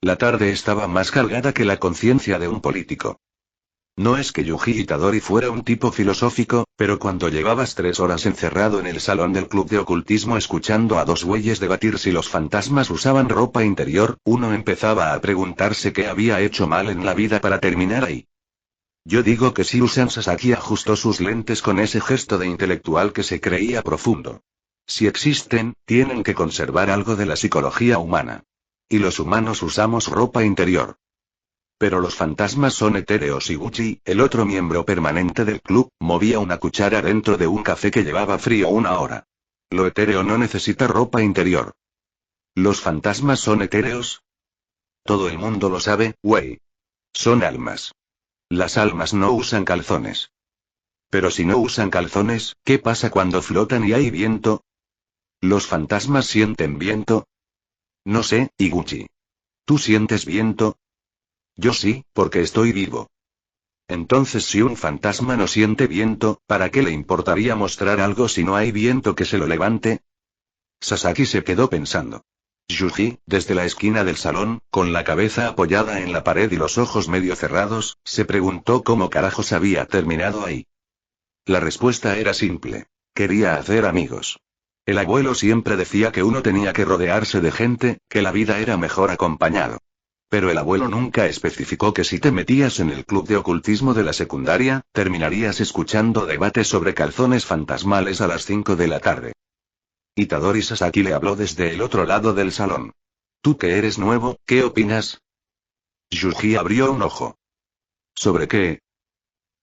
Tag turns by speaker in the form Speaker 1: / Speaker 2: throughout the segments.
Speaker 1: La tarde estaba más cargada que la conciencia de un político. No es que Yuji Itadori fuera un tipo filosófico, pero cuando llevabas 3 horas encerrado en el salón del club de ocultismo escuchando a dos güeyes debatir si los fantasmas usaban ropa interior, uno empezaba a preguntarse qué había hecho mal en la vida para terminar ahí. Yo digo que si usan. Sasaki ajustó sus lentes con ese gesto de intelectual que se creía profundo. Si existen, tienen que conservar algo de la psicología humana. Y los humanos usamos ropa interior. Pero los fantasmas son etéreos y Gucci, el otro miembro permanente del club, movía una cuchara dentro de un café que llevaba frío 1 hora. Lo etéreo no necesita ropa interior. ¿Los fantasmas son etéreos? Todo el mundo lo sabe, güey. Son almas. Las almas no usan calzones. Pero si no usan calzones, ¿qué pasa cuando flotan y hay viento? ¿Los fantasmas sienten viento? No sé, Iguchi. ¿Tú sientes viento? Yo sí, porque estoy vivo. Entonces, si un fantasma no siente viento, ¿para qué le importaría mostrar algo si no hay viento que se lo levante? Sasaki se quedó pensando. Yuji, desde la esquina del salón, con la cabeza apoyada en la pared y los ojos medio cerrados, se preguntó cómo carajos había terminado ahí. La respuesta era simple. Quería hacer amigos. El abuelo siempre decía que uno tenía que rodearse de gente, que la vida era mejor acompañado. Pero el abuelo nunca especificó que si te metías en el club de ocultismo de la secundaria, terminarías escuchando debates sobre calzones fantasmales a las 5 de la tarde. Itadori Sasaki le habló desde el otro lado del salón. Tú que eres nuevo, ¿qué opinas? Yuji abrió un ojo. ¿Sobre qué?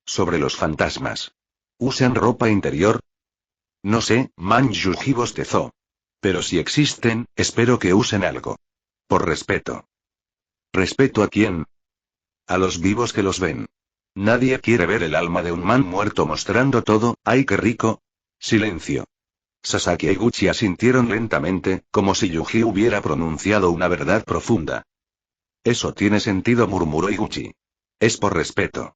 Speaker 1: Sobre los fantasmas. ¿Usan ropa interior? No sé, Yuji bostezó. Pero si existen, espero que usen algo. Por respeto. ¿Respeto a quién? A los vivos que los ven. Nadie quiere ver el alma de un man muerto mostrando todo. ¡Ay, qué rico! Silencio. Sasaki y Gucci asintieron lentamente, como si Yuji hubiera pronunciado una verdad profunda. Eso tiene sentido, murmuró Iguchi. Es por respeto.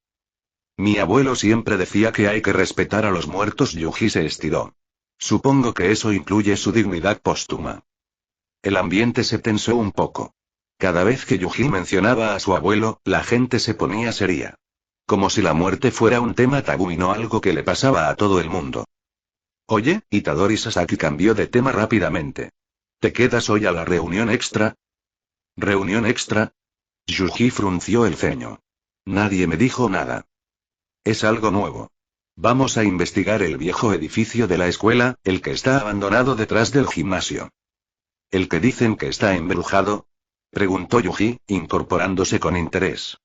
Speaker 1: Mi abuelo siempre decía que hay que respetar a los muertos. Yuji se estiró. Supongo que eso incluye su dignidad póstuma. El ambiente se tensó un poco. Cada vez que Yuji mencionaba a su abuelo, la gente se ponía seria. Como si la muerte fuera un tema tabú y no algo que le pasaba a todo el mundo. Oye, Itadori Sasaki cambió de tema rápidamente. ¿Te quedas hoy a la reunión extra? ¿Reunión extra? Yuji frunció el ceño. Nadie me dijo nada. Es algo nuevo. Vamos a investigar el viejo edificio de la escuela, el que está abandonado detrás del gimnasio. ¿El que dicen que está embrujado? Preguntó Yuji, incorporándose con interés.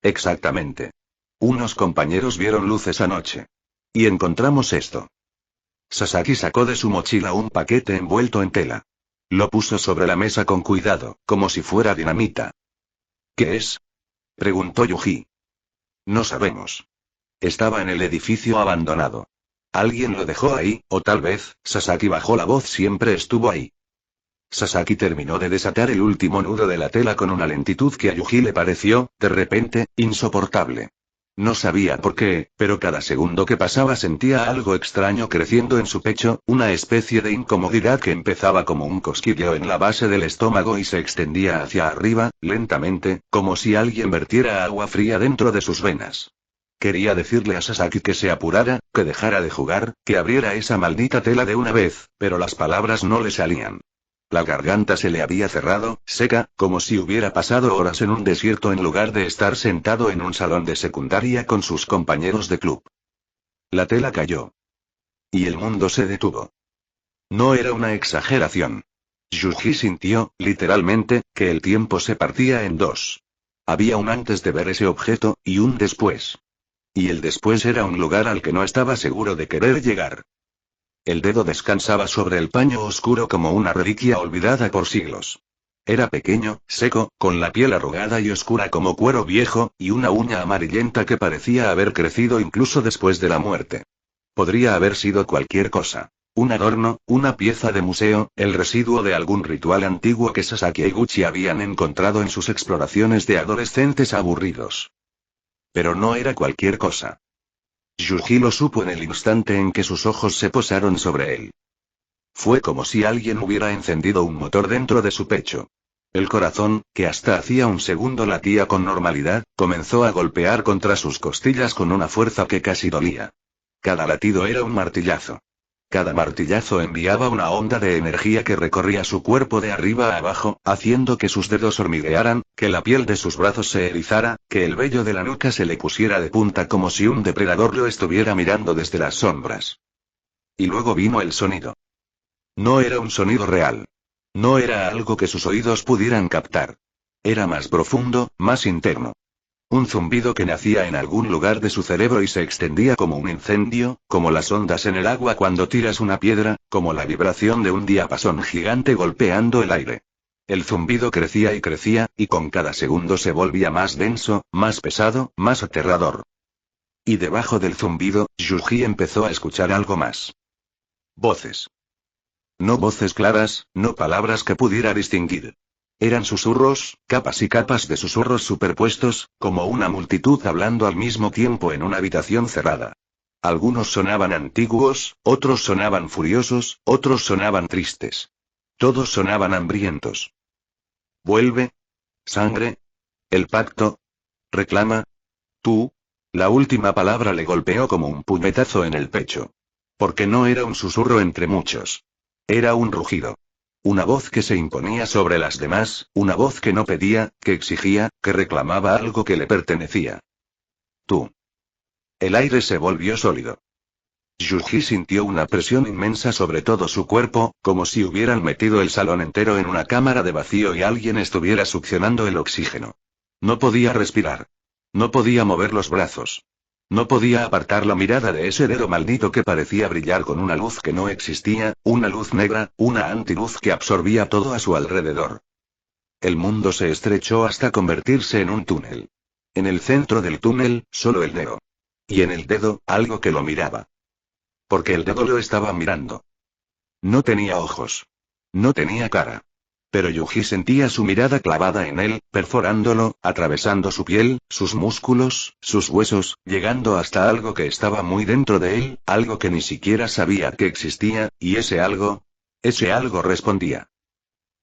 Speaker 1: Exactamente. Unos compañeros vieron luces anoche. Y encontramos esto. Sasaki sacó de su mochila un paquete envuelto en tela. Lo puso sobre la mesa con cuidado, como si fuera dinamita. ¿Qué es? Preguntó Yuji. No sabemos. Estaba en el edificio abandonado. Alguien lo dejó ahí, o tal vez, Sasaki bajó la voz, siempre estuvo ahí. Sasaki terminó de desatar el último nudo de la tela con una lentitud que a Yuji le pareció, de repente, insoportable. No sabía por qué, pero cada segundo que pasaba sentía algo extraño creciendo en su pecho, una especie de incomodidad que empezaba como un cosquilleo en la base del estómago y se extendía hacia arriba, lentamente, como si alguien vertiera agua fría dentro de sus venas. Quería decirle a Sasaki que se apurara, que dejara de jugar, que abriera esa maldita tela de una vez, pero las palabras no le salían. La garganta se le había cerrado, seca, como si hubiera pasado horas en un desierto en lugar de estar sentado en un salón de secundaria con sus compañeros de club. La tela cayó. Y el mundo se detuvo. No era una exageración. Yuji sintió, literalmente, que el tiempo se partía en dos. Había un antes de ver ese objeto, y un después. Y el después era un lugar al que no estaba seguro de querer llegar. El dedo descansaba sobre el paño oscuro como una reliquia olvidada por siglos. Era pequeño, seco, con la piel arrugada y oscura como cuero viejo, y una uña amarillenta que parecía haber crecido incluso después de la muerte. Podría haber sido cualquier cosa. Un adorno, una pieza de museo, el residuo de algún ritual antiguo que Sasaki y Gucci habían encontrado en sus exploraciones de adolescentes aburridos. Pero no era cualquier cosa. Yuji lo supo en el instante en que sus ojos se posaron sobre él. Fue como si alguien hubiera encendido un motor dentro de su pecho. El corazón, que hasta hacía un segundo latía con normalidad, comenzó a golpear contra sus costillas con una fuerza que casi dolía. Cada latido era un martillazo. Cada martillazo enviaba una onda de energía que recorría su cuerpo de arriba a abajo, haciendo que sus dedos hormiguearan, que la piel de sus brazos se erizara, que el vello de la nuca se le pusiera de punta como si un depredador lo estuviera mirando desde las sombras. Y luego vino el sonido. No era un sonido real. No era algo que sus oídos pudieran captar. Era más profundo, más interno. Un zumbido que nacía en algún lugar de su cerebro y se extendía como un incendio, como las ondas en el agua cuando tiras una piedra, como la vibración de un diapasón gigante golpeando el aire. El zumbido crecía y con cada segundo se volvía más denso, más pesado, más aterrador. Y debajo del zumbido, Yuji empezó a escuchar algo más. Voces. No voces claras, no palabras que pudiera distinguir. Eran susurros, capas y capas de susurros superpuestos, como una multitud hablando al mismo tiempo en una habitación cerrada. Algunos sonaban antiguos, otros sonaban furiosos, otros sonaban tristes. Todos sonaban hambrientos. Vuelve. Sangre. El pacto. Reclama. Tú. La última palabra le golpeó como un puñetazo en el pecho. Porque no era un susurro entre muchos. Era un rugido. Una voz que se imponía sobre las demás, una voz que no pedía, que exigía, que reclamaba algo que le pertenecía. Tú. El aire se volvió sólido. Yuji sintió una presión inmensa sobre todo su cuerpo, como si hubieran metido el salón entero en una cámara de vacío y alguien estuviera succionando el oxígeno. No podía respirar. No podía mover los brazos. No podía apartar la mirada de ese dedo maldito que parecía brillar con una luz que no existía, una luz negra, una antiluz que absorbía todo a su alrededor. El mundo se estrechó hasta convertirse en un túnel. En el centro del túnel, solo el dedo. Y en el dedo, algo que lo miraba. Porque el dedo lo estaba mirando. No tenía ojos. No tenía cara. Pero Yuji sentía su mirada clavada en él, perforándolo, atravesando su piel, sus músculos, sus huesos, llegando hasta algo que estaba muy dentro de él, algo que ni siquiera sabía que existía, y ese algo respondía.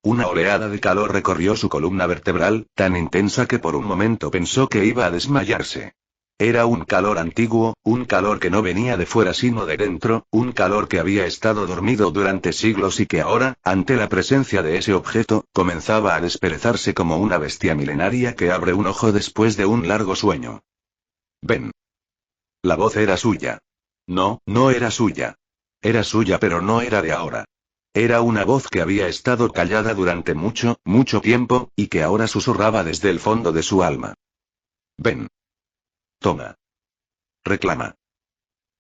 Speaker 1: Una oleada de calor recorrió su columna vertebral, tan intensa que por un momento pensó que iba a desmayarse. Era un calor antiguo, un calor que no venía de fuera sino de dentro, un calor que había estado dormido durante siglos y que ahora, ante la presencia de ese objeto, comenzaba a desperezarse como una bestia milenaria que abre un ojo después de un largo sueño. Ven. La voz era suya. No, no era suya. Era suya pero no era de ahora. Era una voz que había estado callada durante mucho, mucho tiempo, y que ahora susurraba desde el fondo de su alma. Ven. Toma. Reclama.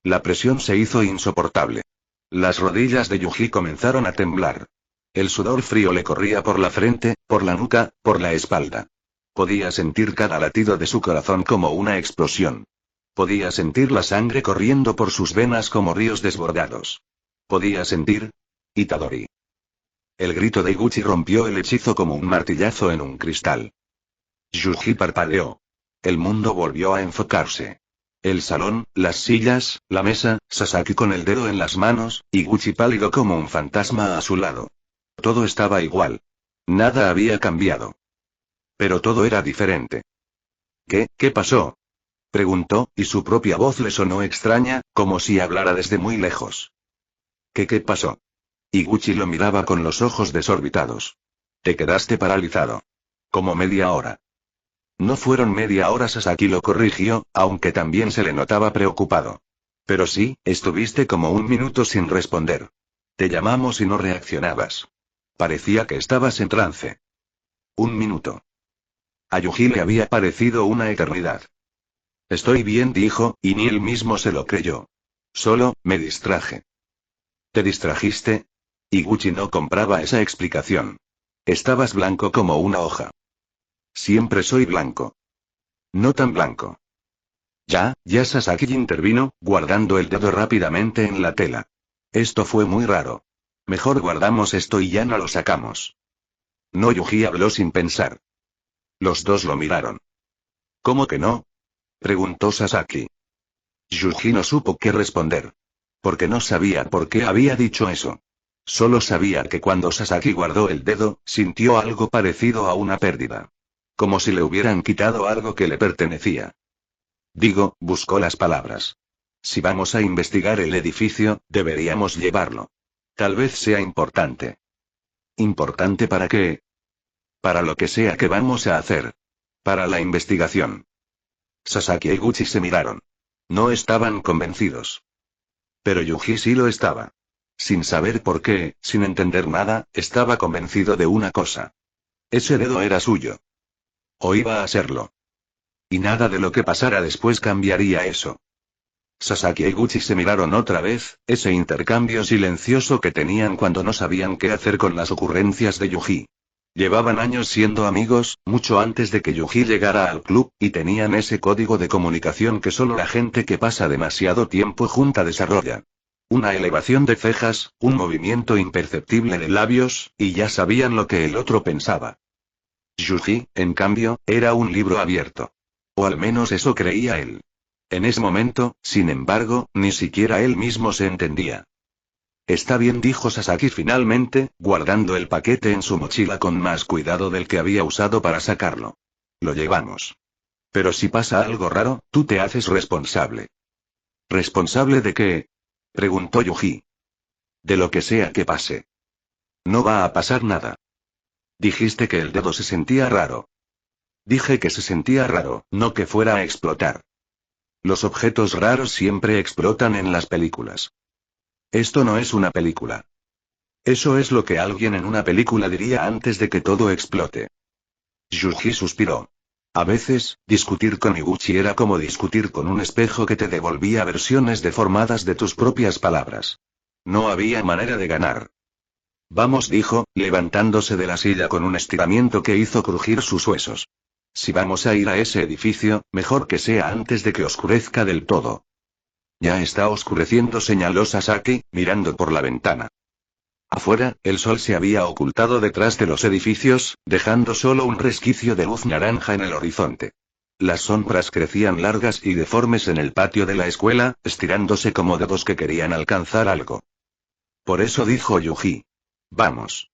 Speaker 1: La presión se hizo insoportable. Las rodillas de Yuji comenzaron a temblar. El sudor frío le corría por la frente, por la nuca, por la espalda. Podía sentir cada latido de su corazón como una explosión. Podía sentir la sangre corriendo por sus venas como ríos desbordados. Podía sentir... Itadori. El grito de Iguchi rompió el hechizo como un martillazo en un cristal. Yuji parpadeó. El mundo volvió a enfocarse. El salón, las sillas, la mesa, Sasaki con el dedo en las manos, Iguchi pálido como un fantasma a su lado. Todo estaba igual. Nada había cambiado. Pero todo era diferente. ¿Qué pasó? Preguntó, y su propia voz le sonó extraña, como si hablara desde muy lejos. ¿Qué pasó? Iguchi lo miraba con los ojos desorbitados. Te quedaste paralizado. Como media hora. No fueron media hora, Sasaki lo corrigió, aunque también se le notaba preocupado. Pero sí, estuviste como un minuto sin responder. Te llamamos y no reaccionabas. Parecía que estabas en trance. Un minuto. A Yuji le había parecido una eternidad. Estoy bien, dijo, y ni él mismo se lo creyó. Solo, me distraje. ¿Te distrajiste? Iguchi no compraba esa explicación. Estabas blanco como una hoja. Siempre soy blanco. No tan blanco. Ya Sasaki intervino, guardando el dedo rápidamente en la tela. Esto fue muy raro. Mejor guardamos esto y ya no lo sacamos. No, Yuji habló sin pensar. Los dos lo miraron. ¿Cómo que no? Preguntó Sasaki. Yuji no supo qué responder. Porque no sabía por qué había dicho eso. Solo sabía que cuando Sasaki guardó el dedo, sintió algo parecido a una pérdida. Como si le hubieran quitado algo que le pertenecía. Buscó las palabras. Si vamos a investigar el edificio, deberíamos llevarlo. Tal vez sea importante. ¿Importante para qué? Para lo que sea que vamos a hacer. Para la investigación. Sasaki y Gucci se miraron. No estaban convencidos. Pero Yuji sí lo estaba. Sin saber por qué, sin entender nada, estaba convencido de una cosa. Ese dedo era suyo. O iba a serlo. Y nada de lo que pasara después cambiaría eso. Sasaki y Gucci se miraron otra vez, ese intercambio silencioso que tenían cuando no sabían qué hacer con las ocurrencias de Yuji. Llevaban años siendo amigos, mucho antes de que Yuji llegara al club, y tenían ese código de comunicación que solo la gente que pasa demasiado tiempo junta desarrolla. Una elevación de cejas, un movimiento imperceptible de labios, y ya sabían lo que el otro pensaba. Yuji, en cambio, era un libro abierto. O al menos eso creía él. En ese momento, sin embargo, ni siquiera él mismo se entendía. Está bien, dijo Sasaki finalmente, guardando el paquete en su mochila con más cuidado del que había usado para sacarlo. Lo llevamos. Pero si pasa algo raro, tú te haces responsable. ¿Responsable de qué? Preguntó Yuji. De lo que sea que pase. No va a pasar nada. Dijiste que el dedo se sentía raro. Dije que se sentía raro, no que fuera a explotar. Los objetos raros siempre explotan en las películas. Esto no es una película. Eso es lo que alguien en una película diría antes de que todo explote. Yuji suspiró. A veces, discutir con Iguchi era como discutir con un espejo que te devolvía versiones deformadas de tus propias palabras. No había manera de ganar. Vamos, dijo, levantándose de la silla con un estiramiento que hizo crujir sus huesos. Si vamos a ir a ese edificio, mejor que sea antes de que oscurezca del todo. Ya está oscureciendo, señaló Sasaki, mirando por la ventana. Afuera, el sol se había ocultado detrás de los edificios, dejando solo un resquicio de luz naranja en el horizonte. Las sombras crecían largas y deformes en el patio de la escuela, estirándose como dedos que querían alcanzar algo. Por eso dijo Yuji. Vamos.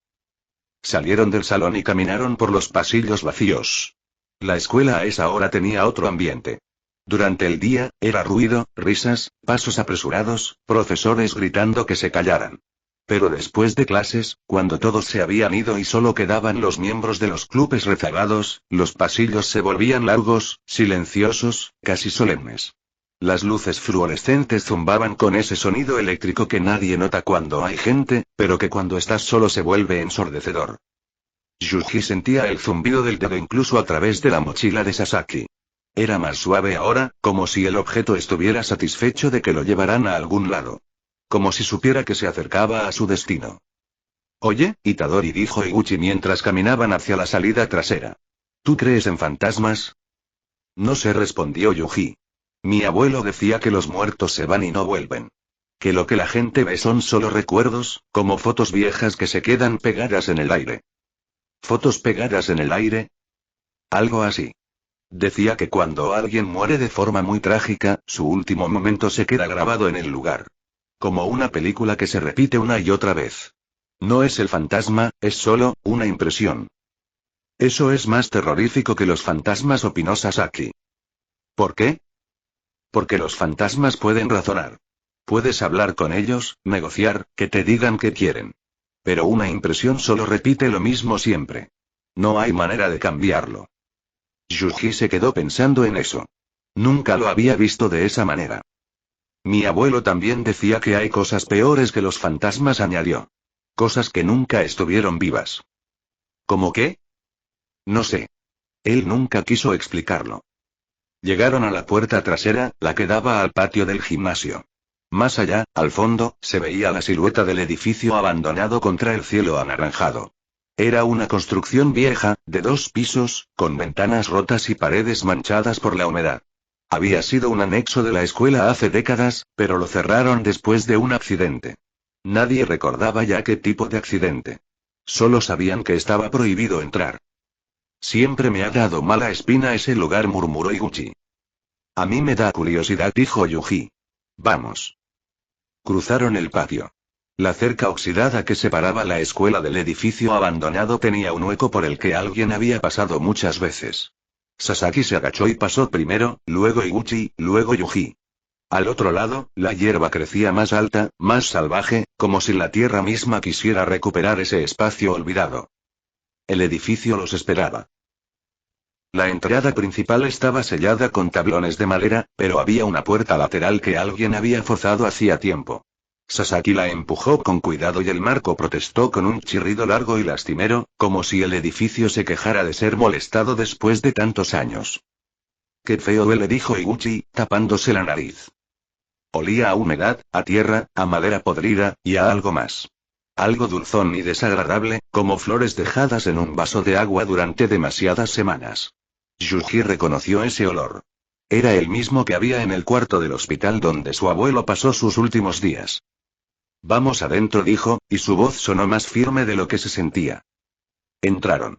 Speaker 1: Salieron del salón y caminaron por los pasillos vacíos. La escuela a esa hora tenía otro ambiente. Durante el día, era ruido, risas, pasos apresurados, profesores gritando que se callaran. Pero después de clases, cuando todos se habían ido y solo quedaban los miembros de los clubes rezagados, los pasillos se volvían largos, silenciosos, casi solemnes. Las luces fluorescentes zumbaban con ese sonido eléctrico que nadie nota cuando hay gente, pero que cuando estás solo se vuelve ensordecedor. Yuji sentía el zumbido del dedo incluso a través de la mochila de Sasaki. Era más suave ahora, como si el objeto estuviera satisfecho de que lo llevaran a algún lado. Como si supiera que se acercaba a su destino. Oye, Itadori, dijo Iguchi mientras caminaban hacia la salida trasera. ¿Tú crees en fantasmas? No sé, respondió Yuji. Mi abuelo decía que los muertos se van y no vuelven. Que lo que la gente ve son solo recuerdos, como fotos viejas que se quedan pegadas en el aire. ¿Fotos pegadas en el aire? Algo así. Decía que cuando alguien muere de forma muy trágica, su último momento se queda grabado en el lugar. Como una película que se repite una y otra vez. No es el fantasma, es solo una impresión. Eso es más terrorífico que los fantasmas, opinó Sasaki. ¿Por qué? Porque los fantasmas pueden razonar. Puedes hablar con ellos, negociar, que te digan qué quieren. Pero una impresión solo repite lo mismo siempre. No hay manera de cambiarlo. Yuji se quedó pensando en eso. Nunca lo había visto de esa manera. Mi abuelo también decía que hay cosas peores que los fantasmas, añadió. Cosas que nunca estuvieron vivas. ¿Cómo qué? No sé. Él nunca quiso explicarlo. Llegaron a la puerta trasera, la que daba al patio del gimnasio. Más allá, al fondo, se veía la silueta del edificio abandonado contra el cielo anaranjado. Era una construcción vieja, de 2 pisos, con ventanas rotas y paredes manchadas por la humedad. Había sido un anexo de la escuela hace décadas, pero lo cerraron después de un accidente. Nadie recordaba ya qué tipo de accidente. Solo sabían que estaba prohibido entrar. Siempre me ha dado mala espina ese lugar, murmuró Iguchi. A mí me da curiosidad, dijo Yuji. Vamos. Cruzaron el patio. La cerca oxidada que separaba la escuela del edificio abandonado tenía un hueco por el que alguien había pasado muchas veces. Sasaki se agachó y pasó primero, luego Iguchi, luego Yuji. Al otro lado, la hierba crecía más alta, más salvaje, como si la tierra misma quisiera recuperar ese espacio olvidado. El edificio los esperaba. La entrada principal estaba sellada con tablones de madera, pero había una puerta lateral que alguien había forzado hacía tiempo. Sasaki la empujó con cuidado y el marco protestó con un chirrido largo y lastimero, como si el edificio se quejara de ser molestado después de tantos años. «Qué feo huele», dijo Iguchi, tapándose la nariz. Olía a humedad, a tierra, a madera podrida, y a algo más. Algo dulzón y desagradable, como flores dejadas en un vaso de agua durante demasiadas semanas. Yuji reconoció ese olor. Era el mismo que había en el cuarto del hospital donde su abuelo pasó sus últimos días. «Vamos adentro», dijo, y su voz sonó más firme de lo que se sentía. Entraron.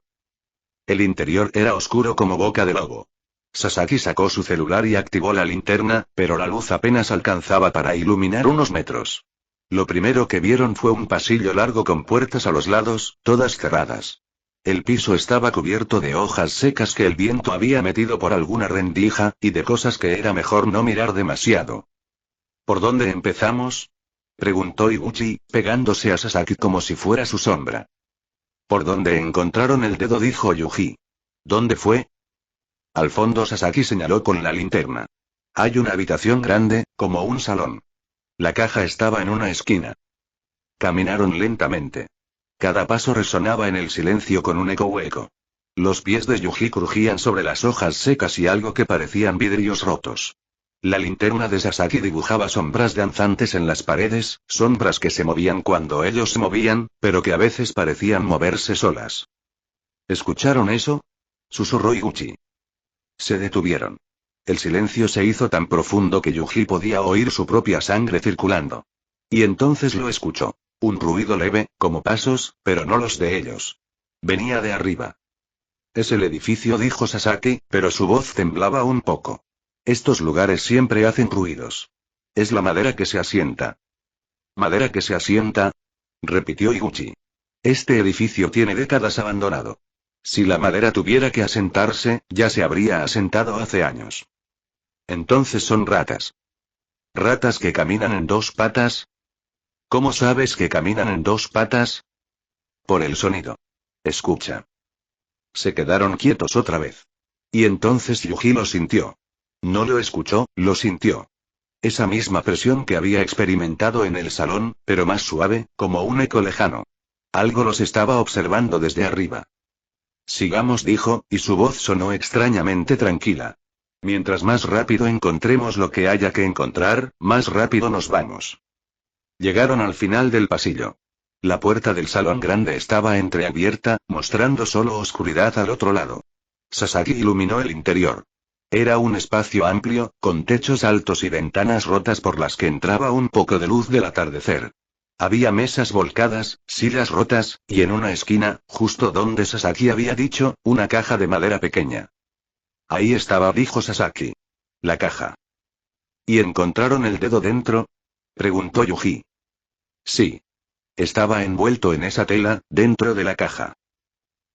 Speaker 1: El interior era oscuro como boca de lobo. Sasaki sacó su celular y activó la linterna, pero la luz apenas alcanzaba para iluminar unos metros. Lo primero que vieron fue un pasillo largo con puertas a los lados, todas cerradas. El piso estaba cubierto de hojas secas que el viento había metido por alguna rendija, y de cosas que era mejor no mirar demasiado. «¿Por dónde empezamos?», preguntó Iguchi, pegándose a Sasaki como si fuera su sombra. «¿Por dónde encontraron el dedo?», dijo Yuji. «¿Dónde fue?». Al fondo Sasaki señaló con la linterna. «Hay una habitación grande, como un salón. La caja estaba en una esquina». Caminaron lentamente. Cada paso resonaba en el silencio con un eco hueco. Los pies de Yuji crujían sobre las hojas secas y algo que parecían vidrios rotos. La linterna de Sasaki dibujaba sombras danzantes en las paredes, sombras que se movían cuando ellos se movían, pero que a veces parecían moverse solas. «¿Escucharon eso?», susurró Iguchi. Se detuvieron. El silencio se hizo tan profundo que Yuji podía oír su propia sangre circulando. Y entonces lo escuchó. Un ruido leve, como pasos, pero no los de ellos. Venía de arriba. «Es el edificio», dijo Sasaki, pero su voz temblaba un poco. «Estos lugares siempre hacen ruidos. Es la madera que se asienta». «¿Madera que se asienta?», repitió Iguchi. «Este edificio tiene décadas abandonado. Si la madera tuviera que asentarse, ya se habría asentado hace años». «Entonces son ratas». «¿Ratas que caminan en dos patas?». «¿Cómo sabes que caminan en dos patas?». «Por el sonido». «Escucha». Se quedaron quietos otra vez. Y entonces Yuji lo sintió. No lo escuchó, lo sintió. Esa misma presión que había experimentado en el salón, pero más suave, como un eco lejano. Algo los estaba observando desde arriba. «Sigamos», dijo, y su voz sonó extrañamente tranquila. «Mientras más rápido encontremos lo que haya que encontrar, más rápido nos vamos». Llegaron al final del pasillo. La puerta del salón grande estaba entreabierta, mostrando solo oscuridad al otro lado. Sasaki iluminó el interior. Era un espacio amplio, con techos altos y ventanas rotas por las que entraba un poco de luz del atardecer. Había mesas volcadas, sillas rotas, y en una esquina, justo donde Sasaki había dicho, una caja de madera pequeña. «Ahí estaba», dijo Sasaki. «La caja». «¿Y encontraron el dedo dentro?», preguntó Yuji. «Sí. Estaba envuelto en esa tela, dentro de la caja».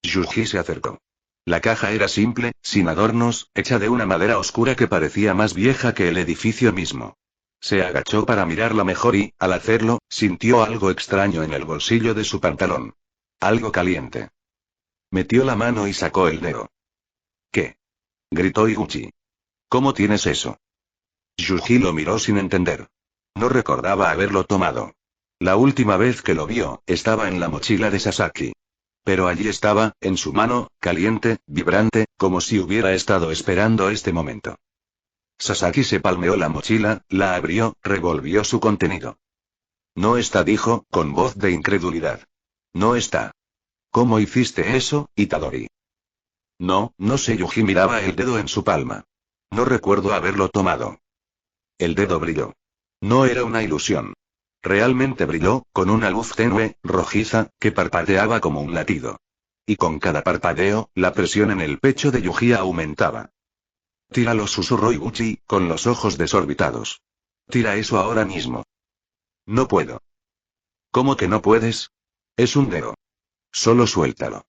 Speaker 1: Yuji se acercó. La caja era simple, sin adornos, hecha de una madera oscura que parecía más vieja que el edificio mismo. Se agachó para mirarla mejor y, al hacerlo, sintió algo extraño en el bolsillo de su pantalón. Algo caliente. Metió la mano y sacó el dedo. «¿Qué?», gritó Iguchi. «¿Cómo tienes eso?». Yuji lo miró sin entender. No recordaba haberlo tomado. La última vez que lo vio, estaba en la mochila de Sasaki. Pero allí estaba, en su mano, caliente, vibrante, como si hubiera estado esperando este momento. Sasaki se palmeó la mochila, la abrió, revolvió su contenido. «No está», dijo, con voz de incredulidad. «No está». «¿Cómo hiciste eso, Itadori?». «No, no sé». Yuji miraba el dedo en su palma. «No recuerdo haberlo tomado». El dedo brilló. No era una ilusión. Realmente brilló, con una luz tenue, rojiza, que parpadeaba como un latido. Y con cada parpadeo, la presión en el pecho de Yuji aumentaba. «Tíralo», susurró Iguchi, con los ojos desorbitados. «Tira eso ahora mismo». «No puedo». ¿Cómo que no puedes? Es un dedo. Solo suéltalo.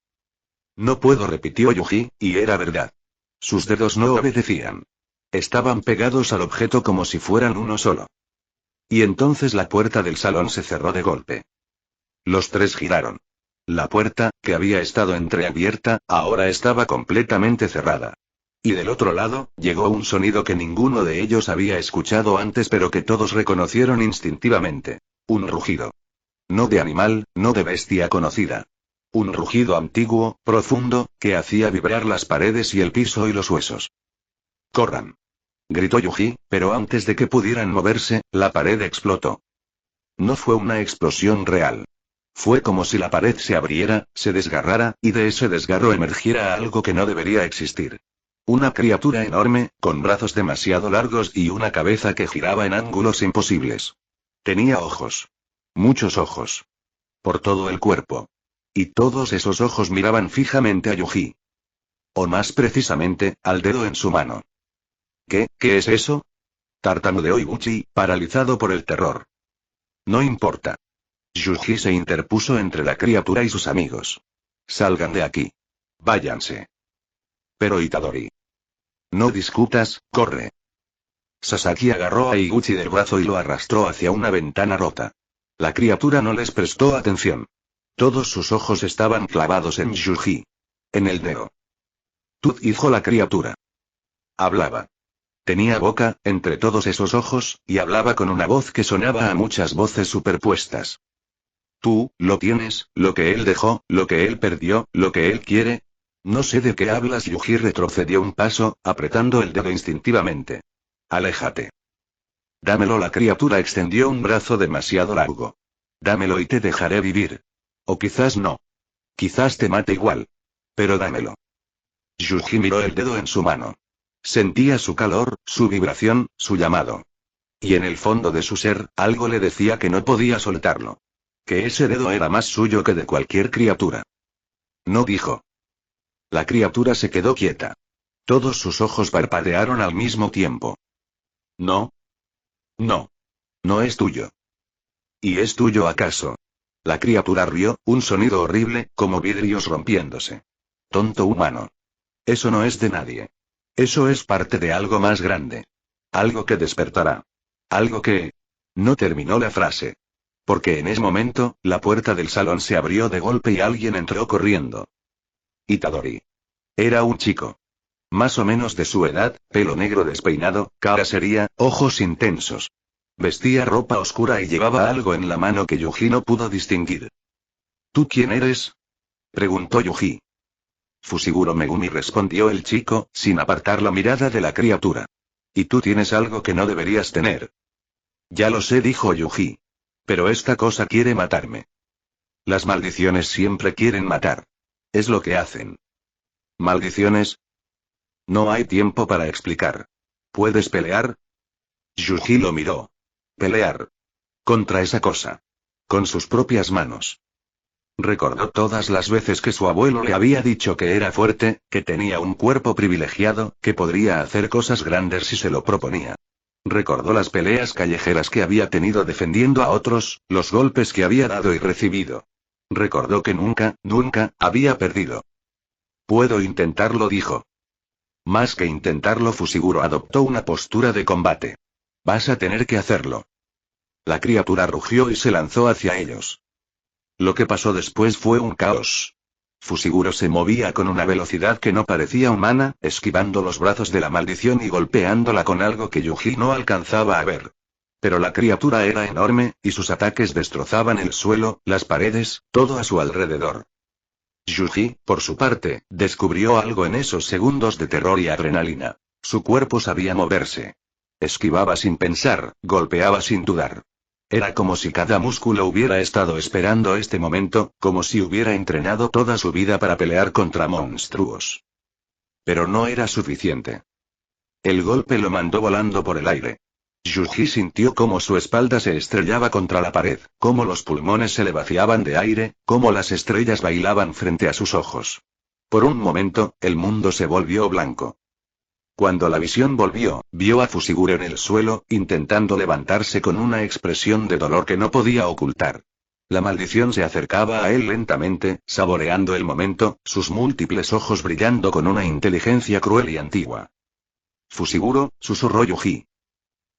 Speaker 1: No puedo, repitió Yuji, y era verdad. Sus dedos no obedecían. Estaban pegados al objeto como si fueran uno solo. Y entonces la puerta del salón se cerró de golpe. Los tres giraron. La puerta, que había estado entreabierta, ahora estaba completamente cerrada. Y del otro lado, llegó un sonido que ninguno de ellos había escuchado antes pero que todos reconocieron instintivamente. Un rugido. No de animal, no de bestia conocida. Un rugido antiguo, profundo, que hacía vibrar las paredes y el piso y los huesos. ¡Corran!, gritó Yuji, pero antes de que pudieran moverse, la pared explotó. No fue una explosión real. Fue como si la pared se abriera, se desgarrara, y de ese desgarro emergiera algo que no debería existir. Una criatura enorme, con brazos demasiado largos y una cabeza que giraba en ángulos imposibles. Tenía ojos. Muchos ojos. Por todo el cuerpo. Y todos esos ojos miraban fijamente a Yuji. O más precisamente, al dedo en su mano. ¿Qué es eso? Tartamudeó Iguchi, paralizado por el terror. No importa. Yuji se interpuso entre la criatura y sus amigos. Salgan de aquí. Váyanse. Pero Itadori. No discutas, corre. Sasaki agarró a Iguchi del brazo y lo arrastró hacia una ventana rota. La criatura no les prestó atención. Todos sus ojos estaban clavados en Yuji. En el dedo. Tut, dijo la criatura. Hablaba. Tenía boca, entre todos esos ojos, y hablaba con una voz que sonaba a muchas voces superpuestas. Tú, lo tienes, lo que él dejó, lo que él perdió, lo que él quiere. No sé de qué hablas. Yuji retrocedió un paso, apretando el dedo instintivamente. Aléjate. Dámelo. La criatura extendió un brazo demasiado largo. Dámelo y te dejaré vivir. O quizás no. Quizás te mate igual. Pero dámelo. Yuji miró el dedo en su mano. Sentía su calor, su vibración, su llamado. Y en el fondo de su ser, algo le decía que no podía soltarlo. Que ese dedo era más suyo que de cualquier criatura. No dijo. La criatura se quedó quieta. Todos sus ojos parpadearon al mismo tiempo. No. No. No es tuyo. ¿Y es tuyo acaso? La criatura rió, un sonido horrible, como vidrios rompiéndose. Tonto humano. Eso no es de nadie. Eso es parte de algo más grande. Algo que despertará. Algo que... No terminó la frase. Porque en ese momento, la puerta del salón se abrió de golpe y alguien entró corriendo. Itadori. Era un chico. Más o menos de su edad, pelo negro despeinado, cara seria, ojos intensos. Vestía ropa oscura y llevaba algo en la mano que Yuji no pudo distinguir. ¿Tú quién eres?, preguntó Yuji. Fushiguro Megumi, respondió el chico, sin apartar la mirada de la criatura. Y tú tienes algo que no deberías tener. Ya lo sé, dijo Yuji. Pero esta cosa quiere matarme. Las maldiciones siempre quieren matar. Es lo que hacen. ¿Maldiciones? No hay tiempo para explicar. ¿Puedes pelear? Yuji lo miró. Pelear. Contra esa cosa. Con sus propias manos. Recordó todas las veces que su abuelo le había dicho que era fuerte, que tenía un cuerpo privilegiado, que podría hacer cosas grandes si se lo proponía. Recordó las peleas callejeras que había tenido defendiendo a otros, los golpes que había dado y recibido. Recordó que nunca, nunca, había perdido. Puedo intentarlo, dijo. Más que intentarlo, Fushiguro adoptó una postura de combate. Vas a tener que hacerlo. La criatura rugió y se lanzó hacia ellos. Lo que pasó después fue un caos. Fushiguro se movía con una velocidad que no parecía humana, esquivando los brazos de la maldición y golpeándola con algo que Yuji no alcanzaba a ver. Pero la criatura era enorme, y sus ataques destrozaban el suelo, las paredes, todo a su alrededor. Yuji, por su parte, descubrió algo en esos segundos de terror y adrenalina. Su cuerpo sabía moverse. Esquivaba sin pensar, golpeaba sin dudar. Era como si cada músculo hubiera estado esperando este momento, como si hubiera entrenado toda su vida para pelear contra monstruos. Pero no era suficiente. El golpe lo mandó volando por el aire. Yuji sintió cómo su espalda se estrellaba contra la pared, cómo los pulmones se le vaciaban de aire, cómo las estrellas bailaban frente a sus ojos. Por un momento, el mundo se volvió blanco. Cuando la visión volvió, vio a Fushiguro en el suelo, intentando levantarse con una expresión de dolor que no podía ocultar. La maldición se acercaba a él lentamente, saboreando el momento, sus múltiples ojos brillando con una inteligencia cruel y antigua. Fusiguro, susurró Yuji.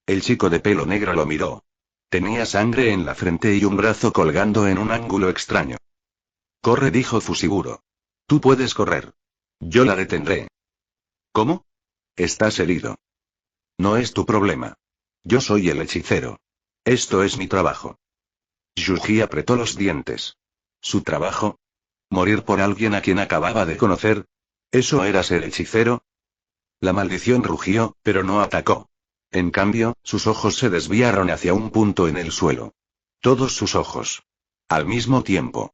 Speaker 1: El chico de pelo negro lo miró. Tenía sangre en la frente y un brazo colgando en un ángulo extraño. Corre, dijo Fusiguro. Tú puedes correr. Yo la detendré. ¿Cómo? Estás herido. No es tu problema. Yo soy el hechicero. Esto es mi trabajo. Yuji apretó los dientes. ¿Su trabajo? ¿Morir por alguien a quien acababa de conocer? ¿Eso era ser hechicero? La maldición rugió, pero no atacó. En cambio, sus ojos se desviaron hacia un punto en el suelo. Todos sus ojos. Al mismo tiempo.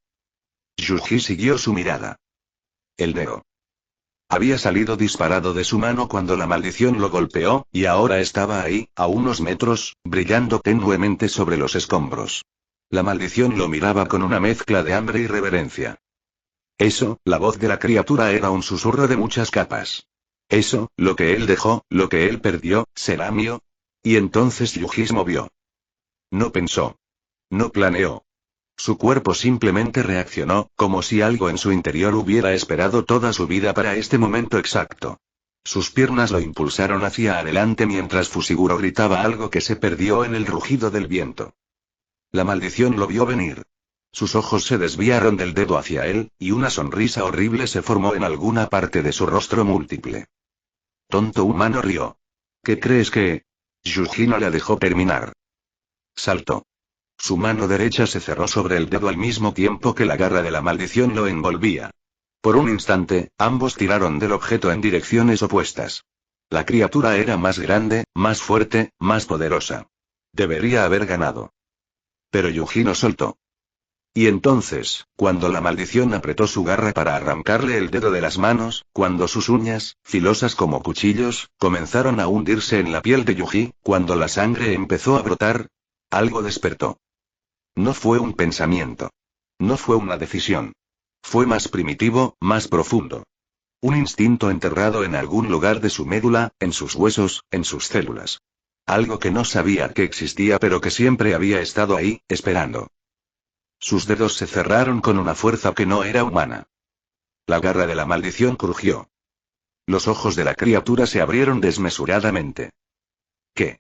Speaker 1: Yuji siguió su mirada. El dedo. Había salido disparado de su mano cuando la maldición lo golpeó, y ahora estaba ahí, a unos metros, brillando tenuemente sobre los escombros. La maldición lo miraba con una mezcla de hambre y reverencia. Eso, la voz de la criatura era un susurro de muchas capas. Eso, lo que él dejó, lo que él perdió, será mío. Y entonces Yuji se movió. No pensó. No planeó. Su cuerpo simplemente reaccionó, como si algo en su interior hubiera esperado toda su vida para este momento exacto. Sus piernas lo impulsaron hacia adelante mientras Fusiguro gritaba algo que se perdió en el rugido del viento. La maldición lo vio venir. Sus ojos se desviaron del dedo hacia él, y una sonrisa horrible se formó en alguna parte de su rostro múltiple. Tonto humano rió. ¿Qué crees que...? Yuji no la dejó terminar. Saltó. Su mano derecha se cerró sobre el dedo al mismo tiempo que la garra de la maldición lo envolvía. Por un instante, ambos tiraron del objeto en direcciones opuestas. La criatura era más grande, más fuerte, más poderosa. Debería haber ganado. Pero Yuji no soltó. Y entonces, cuando la maldición apretó su garra para arrancarle el dedo de las manos, cuando sus uñas, filosas como cuchillos, comenzaron a hundirse en la piel de Yuji, cuando la sangre empezó a brotar, algo despertó. No fue un pensamiento. No fue una decisión. Fue más primitivo, más profundo. Un instinto enterrado en algún lugar de su médula, en sus huesos, en sus células. Algo que no sabía que existía pero que siempre había estado ahí, esperando. Sus dedos se cerraron con una fuerza que no era humana. La garra de la maldición crujió. Los ojos de la criatura se abrieron desmesuradamente. ¿Qué?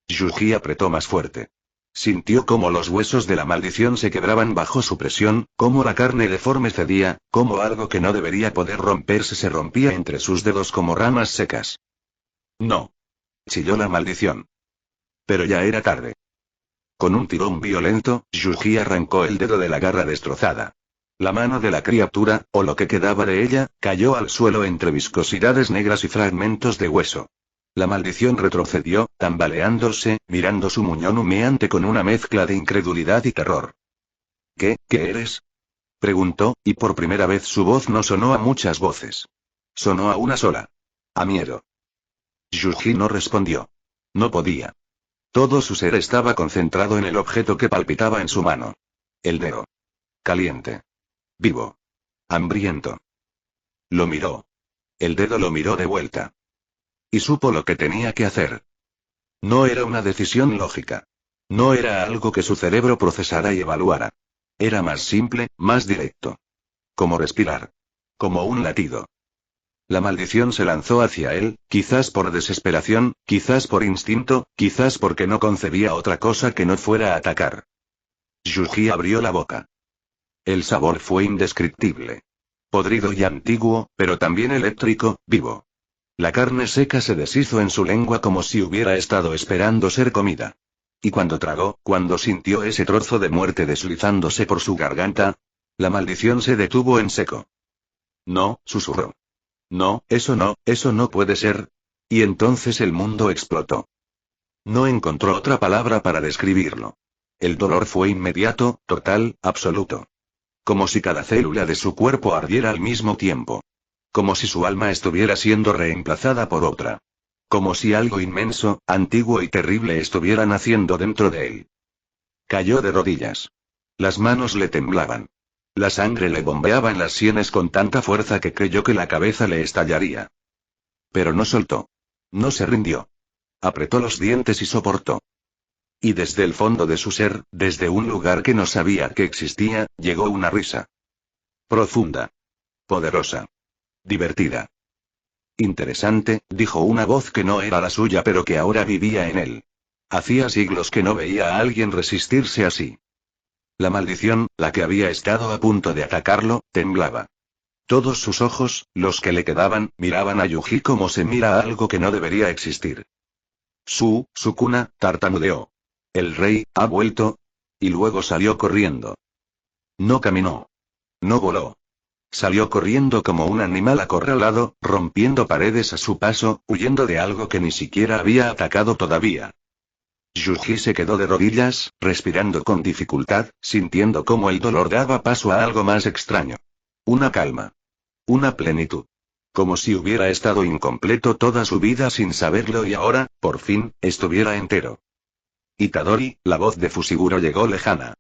Speaker 1: Yuji apretó más fuerte. Sintió cómo los huesos de la maldición se quebraban bajo su presión, cómo la carne deforme cedía, cómo algo que no debería poder romperse se rompía entre sus dedos como ramas secas. No. Chilló la maldición. Pero ya era tarde. Con un tirón violento, Yuji arrancó el dedo de la garra destrozada. La mano de la criatura, o lo que quedaba de ella, cayó al suelo entre viscosidades negras y fragmentos de hueso. La maldición retrocedió, tambaleándose, mirando su muñón humeante con una mezcla de incredulidad y terror. ¿Qué eres? Preguntó, y por primera vez su voz no sonó a muchas voces. Sonó a una sola. A miedo. Yuji no respondió. No podía. Todo su ser estaba concentrado en el objeto que palpitaba en su mano. El dedo. Caliente. Vivo. Hambriento. Lo miró. El dedo lo miró de vuelta. Y supo lo que tenía que hacer. No era una decisión lógica. No era algo que su cerebro procesara y evaluara. Era más simple, más directo. Como respirar. Como un latido. La maldición se lanzó hacia él, quizás por desesperación, quizás por instinto, quizás porque no concebía otra cosa que no fuera a atacar. Yuji abrió la boca. El sabor fue indescriptible. Podrido y antiguo, pero también eléctrico, vivo. La carne seca se deshizo en su lengua como si hubiera estado esperando ser comida. Y cuando tragó, cuando sintió ese trozo de muerte deslizándose por su garganta, la maldición se detuvo en seco. No, susurró. No, eso no puede ser. Y entonces el mundo explotó. No encontró otra palabra para describirlo. El dolor fue inmediato, total, absoluto. Como si cada célula de su cuerpo ardiera al mismo tiempo. Como si su alma estuviera siendo reemplazada por otra. Como si algo inmenso, antiguo y terrible estuviera naciendo dentro de él. Cayó de rodillas. Las manos le temblaban. La sangre le bombeaba en las sienes con tanta fuerza que creyó que la cabeza le estallaría. Pero no soltó. No se rindió. Apretó los dientes y soportó. Y desde el fondo de su ser, desde un lugar que no sabía que existía, llegó una risa. Profunda. Poderosa. Divertida. Interesante, dijo una voz que no era la suya pero que ahora vivía en él. Hacía siglos que no veía a alguien resistirse así. La maldición, la que había estado a punto de atacarlo, temblaba. Todos sus ojos, los que le quedaban, miraban a Yuji como se mira a algo que no debería existir. Sukuna, tartamudeó. El rey, ha vuelto. Y luego salió corriendo. No caminó. No voló. Salió corriendo como un animal acorralado, rompiendo paredes a su paso, huyendo de algo que ni siquiera había atacado todavía. Yuji se quedó de rodillas, respirando con dificultad, sintiendo cómo el dolor daba paso a algo más extraño. Una calma. Una plenitud. Como si hubiera estado incompleto toda su vida sin saberlo y ahora, por fin, estuviera entero. Itadori, la voz de Fushiguro llegó lejana.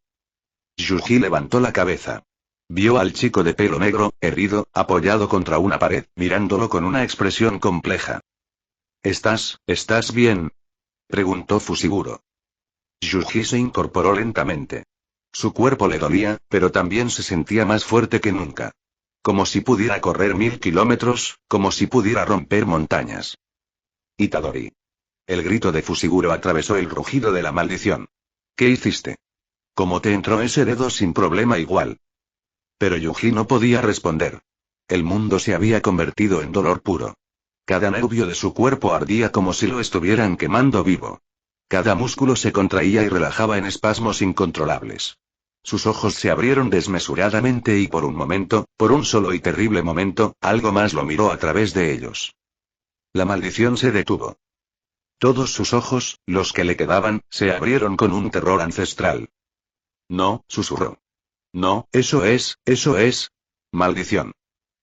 Speaker 1: Yuji levantó la cabeza. Vio al chico de pelo negro, herido, apoyado contra una pared, mirándolo con una expresión compleja. ¿Estás bien? Preguntó Fushiguro. Yuji se incorporó lentamente. Su cuerpo le dolía, pero también se sentía más fuerte que nunca. Como si pudiera correr 1000 kilómetros, como si pudiera romper montañas. Itadori. El grito de Fushiguro atravesó el rugido de la maldición. ¿Qué hiciste? ¿Cómo te entró ese dedo sin problema igual? Pero Yuji no podía responder. El mundo se había convertido en dolor puro. Cada nervio de su cuerpo ardía como si lo estuvieran quemando vivo. Cada músculo se contraía y relajaba en espasmos incontrolables. Sus ojos se abrieron desmesuradamente y por un momento, por un solo y terrible momento, algo más lo miró a través de ellos. La maldición se detuvo. Todos sus ojos, los que le quedaban, se abrieron con un terror ancestral. No, susurró. No, eso es. Maldición.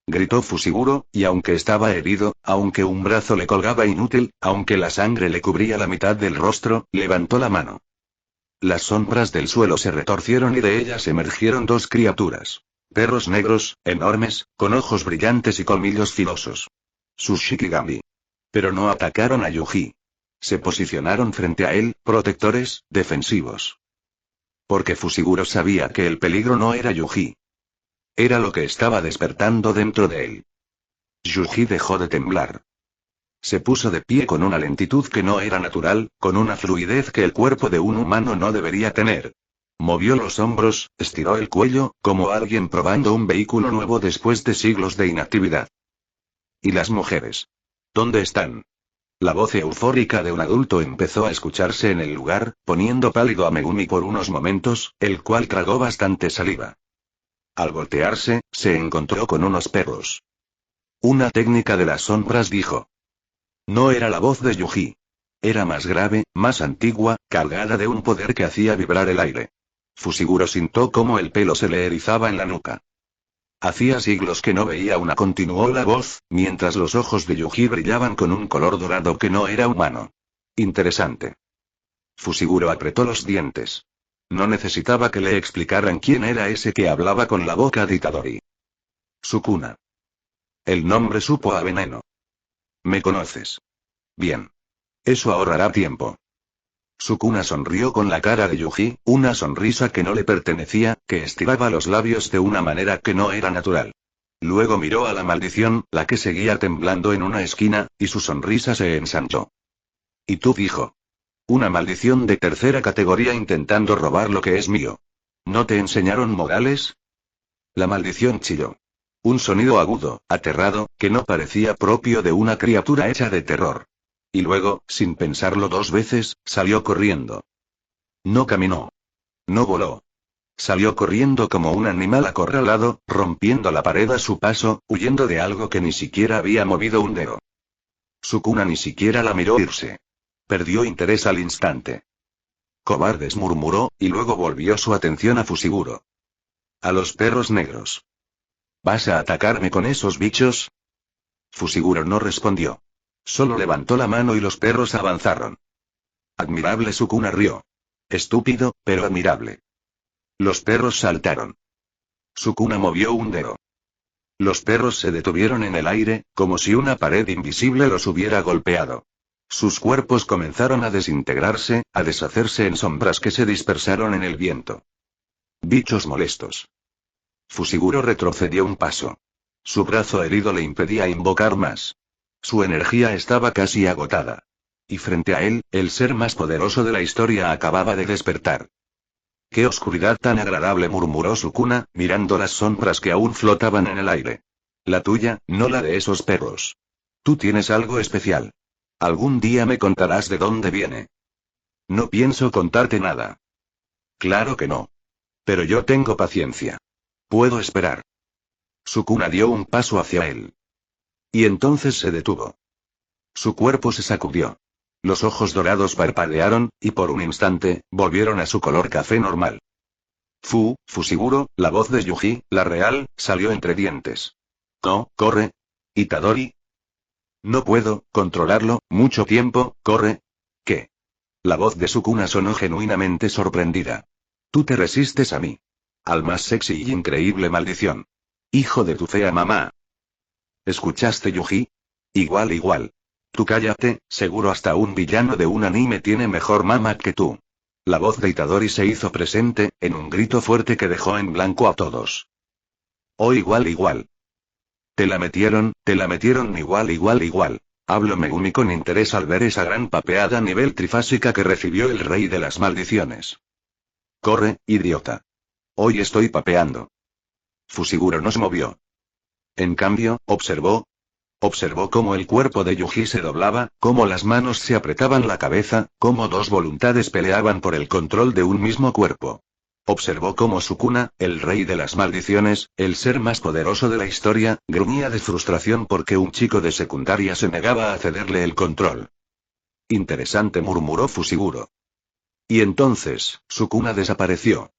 Speaker 1: Gritó Fushiguro, y aunque estaba herido, aunque un brazo le colgaba inútil, aunque la sangre le cubría la mitad del rostro, levantó la mano. Las sombras del suelo se retorcieron y de ellas emergieron dos criaturas. Perros negros, enormes, con ojos brillantes y colmillos filosos. Sus Shikigami. Pero no atacaron a Yuji. Se posicionaron frente a él, protectores, defensivos. Porque Fushiguro sabía que el peligro no era Yuji. Era lo que estaba despertando dentro de él. Yuji dejó de temblar. Se puso de pie con una lentitud que no era natural, con una fluidez que el cuerpo de un humano no debería tener. Movió los hombros, estiró el cuello, como alguien probando un vehículo nuevo después de siglos de inactividad. ¿Y las mujeres? ¿Dónde están? La voz eufórica de un adulto empezó a escucharse en el lugar, poniendo pálido a Megumi por unos momentos, el cual tragó bastante saliva. Al voltearse, se encontró con unos perros. Una técnica de las sombras dijo. No era la voz de Yuji. Era más grave, más antigua, cargada de un poder que hacía vibrar el aire. Fushiguro sintió cómo el pelo se le erizaba en la nuca. Hacía siglos que no veía una, continuó la voz, mientras los ojos de Yuji brillaban con un color dorado que no era humano. Interesante. Fushiguro apretó los dientes. No necesitaba que le explicaran quién era ese que hablaba con la boca de Itadori. Sukuna. El nombre supo a veneno. ¿Me conoces? Bien. Eso ahorrará tiempo. Sukuna sonrió con la cara de Yuji, una sonrisa que no le pertenecía, que estiraba los labios de una manera que no era natural. Luego miró a la maldición, la que seguía temblando en una esquina, y su sonrisa se ensanchó. ¿Y tú, dijo? Una maldición de tercera categoría intentando robar lo que es mío. ¿No te enseñaron modales? La maldición chilló. Un sonido agudo, aterrado, que no parecía propio de una criatura hecha de terror. Y luego, sin pensarlo dos veces, salió corriendo. No caminó. No voló. Salió corriendo como un animal acorralado, rompiendo la pared a su paso, huyendo de algo que ni siquiera había movido un dedo. Sukuna ni siquiera la miró irse. Perdió interés al instante. Cobardes, murmuró, y luego volvió su atención a Fushiguro. A los perros negros. ¿Vas a atacarme con esos bichos? Fushiguro no respondió. Solo levantó la mano y los perros avanzaron. Admirable, Sukuna rió. Estúpido, pero admirable. Los perros saltaron. Sukuna movió un dedo. Los perros se detuvieron en el aire, como si una pared invisible los hubiera golpeado. Sus cuerpos comenzaron a desintegrarse, a deshacerse en sombras que se dispersaron en el viento. Bichos molestos. Fusiguro retrocedió un paso. Su brazo herido le impedía invocar más. Su energía estaba casi agotada. Y frente a él, el ser más poderoso de la historia acababa de despertar. ¡Qué oscuridad tan agradable!, murmuró Sukuna, mirando las sombras que aún flotaban en el aire. La tuya, no la de esos perros. Tú tienes algo especial. Algún día me contarás de dónde viene. No pienso contarte nada. Claro que no. Pero yo tengo paciencia. Puedo esperar. Sukuna dio un paso hacia él. Y entonces se detuvo. Su cuerpo se sacudió. Los ojos dorados parpadearon, y por un instante, volvieron a su color café normal. Fusiguro, la voz de Yuji, la real, salió entre dientes. No, corre. Itadori. No puedo controlarlo, mucho tiempo, corre. ¿Qué? La voz de Sukuna sonó genuinamente sorprendida. Tú te resistes a mí. Al más sexy y increíble maldición. Hijo de tu fea mamá. ¿Escuchaste, Yuji? Igual. Tú cállate, seguro hasta un villano de un anime tiene mejor mama que tú. La voz de Itadori se hizo presente, en un grito fuerte que dejó en blanco a todos. Oh, igual. Te la metieron igual. Habló Megumi con interés al ver esa gran papeada a nivel trifásica que recibió el rey de las maldiciones. Corre, idiota. Hoy estoy papeando. Fusiguro no se movió. En cambio, observó cómo el cuerpo de Yuji se doblaba, cómo las manos se apretaban la cabeza, cómo dos voluntades peleaban por el control de un mismo cuerpo. Observó cómo Sukuna, el rey de las maldiciones, el ser más poderoso de la historia, gruñía de frustración porque un chico de secundaria se negaba a cederle el control. Interesante, murmuró Fusiguro. Y entonces, Sukuna desapareció.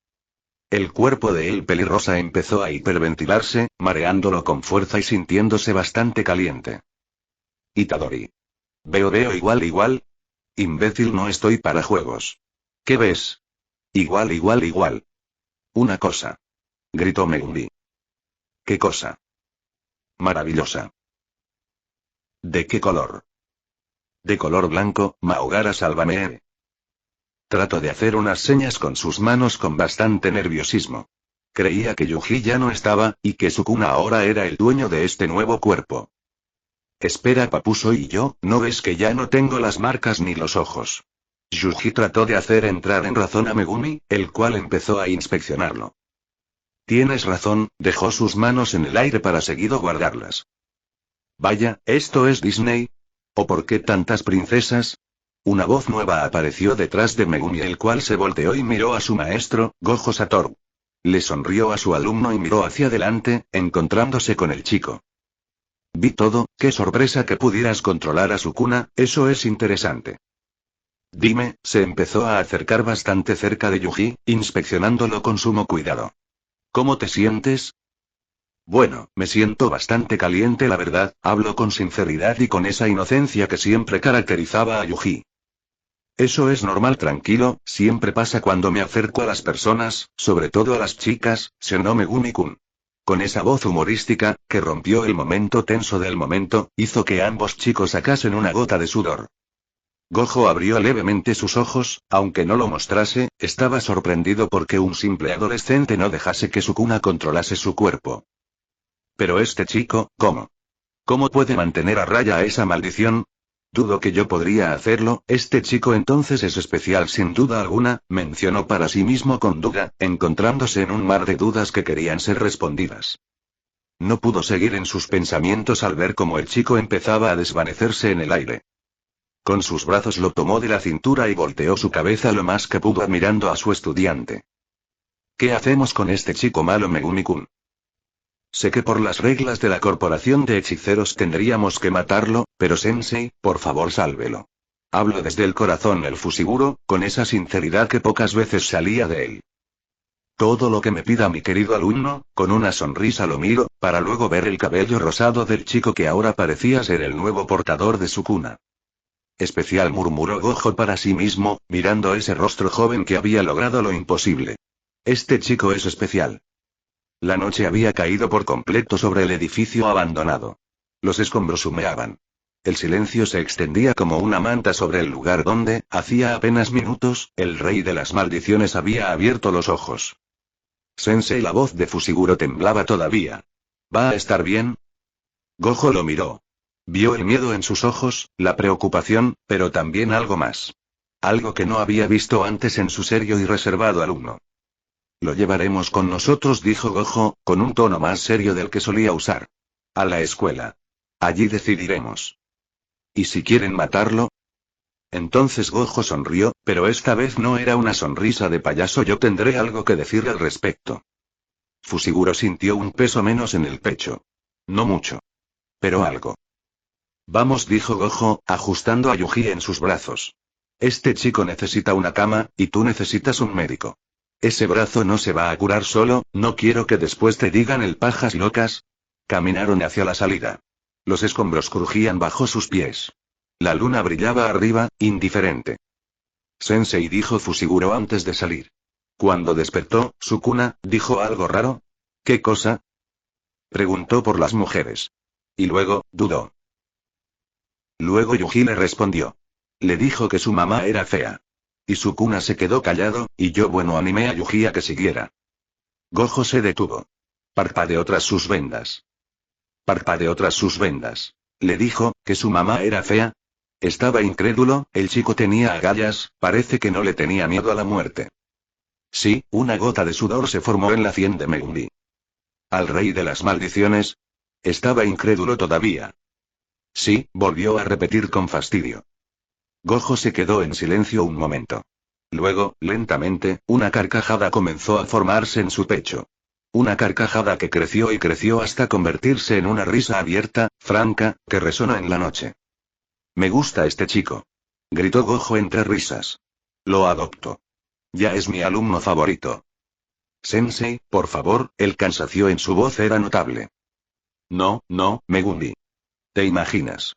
Speaker 1: El cuerpo de el pelirrosa empezó a hiperventilarse, mareándolo con fuerza y sintiéndose bastante caliente. Itadori. Veo igual. Imbécil, no estoy para juegos. ¿Qué ves? Igual. Una cosa. Gritó Megumi. ¿Qué cosa? Maravillosa. ¿De qué color? De color blanco, Maogara, sálvame. Trató de hacer unas señas con sus manos con bastante nerviosismo. Creía que Yuji ya no estaba, y que Sukuna ahora era el dueño de este nuevo cuerpo. Espera, papu, soy yo, ¿no ves que ya no tengo las marcas ni los ojos? Yuji trató de hacer entrar en razón a Megumi, el cual empezó a inspeccionarlo. Tienes razón, dejó sus manos en el aire para seguido guardarlas. Vaya, ¿esto es Disney? ¿O por qué tantas princesas? Una voz nueva apareció detrás de Megumi, el cual se volteó y miró a su maestro, Gojo Satoru. Le sonrió a su alumno y miró hacia adelante, encontrándose con el chico. Vi todo, qué sorpresa que pudieras controlar a Sukuna, eso es interesante. Dime, se empezó a acercar bastante cerca de Yuji, inspeccionándolo con sumo cuidado. ¿Cómo te sientes? Bueno, me siento bastante caliente, la verdad, hablo con sinceridad y con esa inocencia que siempre caracterizaba a Yuji. Eso es normal, tranquilo, siempre pasa cuando me acerco a las personas, sobre todo a las chicas, sonó Megumi-kun. Con esa voz humorística, que rompió el momento tenso del momento, hizo que ambos chicos sacasen una gota de sudor. Gojo abrió levemente sus ojos, aunque no lo mostrase, estaba sorprendido porque un simple adolescente no dejase que Sukuna controlase su cuerpo. Pero este chico, ¿cómo? ¿Cómo puede mantener a raya a esa maldición? Dudo que yo podría hacerlo, este chico entonces es especial sin duda alguna, mencionó para sí mismo con duda, encontrándose en un mar de dudas que querían ser respondidas. No pudo seguir en sus pensamientos al ver cómo el chico empezaba a desvanecerse en el aire. Con sus brazos lo tomó de la cintura y volteó su cabeza lo más que pudo admirando a su estudiante. ¿Qué hacemos con este chico malo, Megumi-kun? Sé que por las reglas de la corporación de hechiceros tendríamos que matarlo, pero Sensei, por favor sálvelo. Hablo desde el corazón, el Fusiguro, con esa sinceridad que pocas veces salía de él. Todo lo que me pida mi querido alumno, con una sonrisa lo miro, para luego ver el cabello rosado del chico que ahora parecía ser el nuevo portador de Sukuna. Especial, murmuró Gojo para sí mismo, mirando ese rostro joven que había logrado lo imposible. Este chico es especial. La noche había caído por completo sobre el edificio abandonado. Los escombros humeaban. El silencio se extendía como una manta sobre el lugar donde, hacía apenas minutos, el rey de las maldiciones había abierto los ojos. Sensei, la voz de Fushiguro temblaba todavía. ¿Va a estar bien? Gojo lo miró. Vio el miedo en sus ojos, la preocupación, pero también algo más. Algo que no había visto antes en su serio y reservado alumno. Lo llevaremos con nosotros, dijo Gojo, con un tono más serio del que solía usar. A la escuela. Allí decidiremos. ¿Y si quieren matarlo? Entonces Gojo sonrió, pero esta vez no era una sonrisa de payaso. Yo tendré algo que decir al respecto. Fushiguro sintió un peso menos en el pecho. No mucho. Pero algo. Vamos, dijo Gojo, ajustando a Yuji en sus brazos. Este chico necesita una cama, y tú necesitas un médico. Ese brazo no se va a curar solo, no quiero que después te digan el pajas locas. Caminaron hacia la salida. Los escombros crujían bajo sus pies. La luna brillaba arriba, indiferente. Sensei, dijo Fushiguro antes de salir. Cuando despertó, Sukuna, dijo algo raro. ¿Qué cosa? Preguntó por las mujeres. Y luego, dudó. Luego Yuji le respondió. Le dijo que su mamá era fea. Y Sukuna se quedó callado, y yo animé a Yuji a que siguiera. Gojo se detuvo. Parpadeó tras sus vendas. Parpadeó tras sus vendas. Le dijo, ¿que su mamá era fea? Estaba incrédulo, el chico tenía agallas, parece que no le tenía miedo a la muerte. Sí, una gota de sudor se formó en la sien de Megumi. ¿Al rey de las maldiciones? Estaba incrédulo todavía. Sí, volvió a repetir con fastidio. Gojo se quedó en silencio un momento. Luego, lentamente, una carcajada comenzó a formarse en su pecho. Una carcajada que creció y creció hasta convertirse en una risa abierta, franca, que resonó en la noche. Me gusta este chico. Gritó Gojo entre risas. Lo adopto. Ya es mi alumno favorito. Sensei, por favor, el cansancio en su voz era notable. No, Megumi. ¿Te imaginas?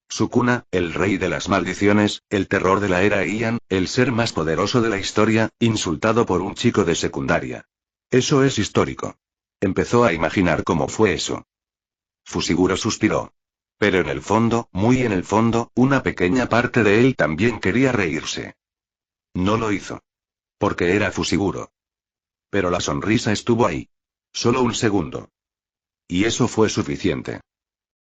Speaker 1: Sukuna, el rey de las maldiciones, el terror de la era Heian, el ser más poderoso de la historia, insultado por un chico de secundaria. Eso es histórico. Empezó a imaginar cómo fue eso. Fushiguro suspiró. Pero en el fondo, muy en el fondo, una pequeña parte de él también quería reírse. No lo hizo. Porque era Fushiguro. Pero la sonrisa estuvo ahí. Solo un segundo. Y eso fue suficiente.